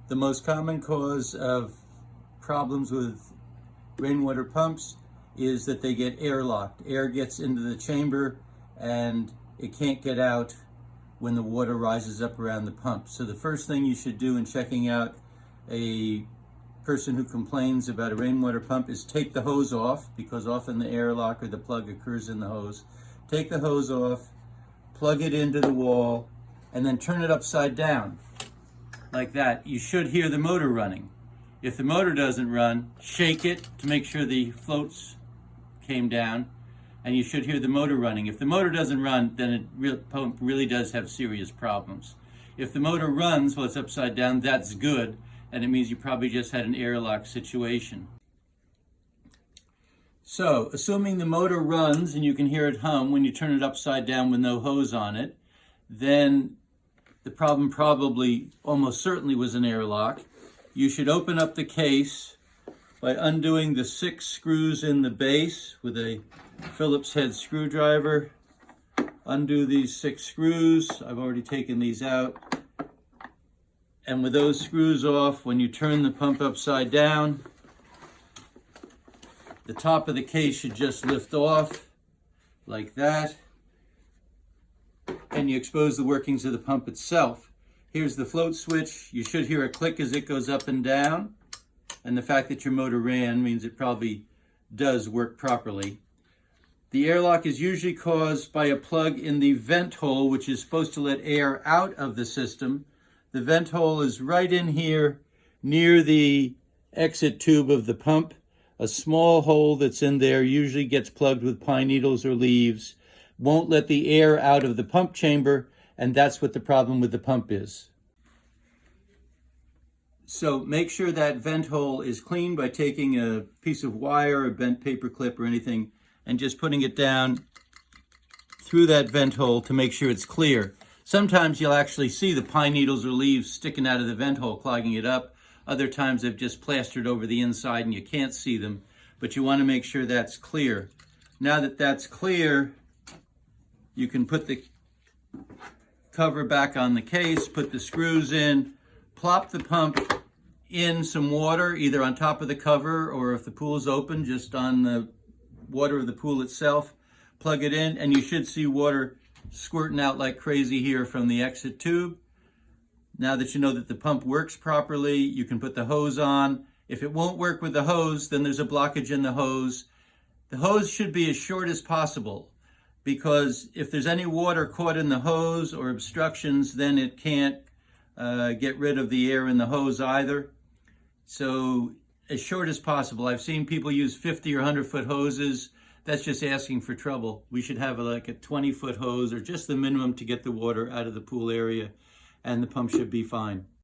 The most common cause of problems with rainwater pumps is that they get airlocked. Air gets into the chamber and it can't get out when the water rises up around the pump. So the first thing you should do in checking out a person who complains about a rainwater pump is take the hose off, because often the airlock or the plug occurs in the hose. Take the hose off, plug it into the wall, and then turn it upside down like that. You should hear the motor running. If the motor doesn't run, shake it to make sure the floats came down, and you should hear the motor running. If the motor doesn't run, then the pump really does have serious problems. If the motor runs while it's upside down, that's good, and it means you probably just had an airlock situation. So, assuming the motor runs and you can hear it hum when you turn it upside down with no hose on it, then the problem probably, almost certainly, was an airlock. You should open up the case by undoing the 6 screws in the base with a Phillips head screwdriver. Undo these 6 screws. I've already taken these out. And with those screws off, when you turn the pump upside down, the top of the case should just lift off like that, and you expose the workings of the pump itself. Here's the float switch. You should hear a click as it goes up and down, and the fact that your motor ran means it probably does work properly. The airlock is usually caused by a plug in the vent hole, which is supposed to let air out of the system. The vent hole is right in here near the exit tube of the pump. A small hole that's in there usually gets plugged with pine needles or leaves, won't let the air out of the pump chamber, and that's what the problem with the pump is. So make sure that vent hole is clean by taking a piece of wire, a bent paper clip or anything, and just putting it down through that vent hole to make sure it's clear. Sometimes you'll actually see the pine needles or leaves sticking out of the vent hole, clogging it up. Other times they've just plastered over the inside and you can't see them, but you want to make sure that's clear. Now that that's clear, you can put the cover back on the case, put the screws in, plop the pump in some water, either on top of the cover or if the pool is open, just on the water of the pool itself. Plug it in and you should see water squirting out like crazy here from the exit tube. Now that you know that the pump works properly, you can put the hose on. If it won't work with the hose, then there's a blockage in the hose. The hose should be as short as possible, because if there's any water caught in the hose or obstructions, then it can't get rid of the air in the hose either. So as short as possible. I've seen people use 50 or 100-foot hoses. That's just asking for trouble. We should have like a 20-foot hose or just the minimum to get the water out of the pool area, and the pump should be fine.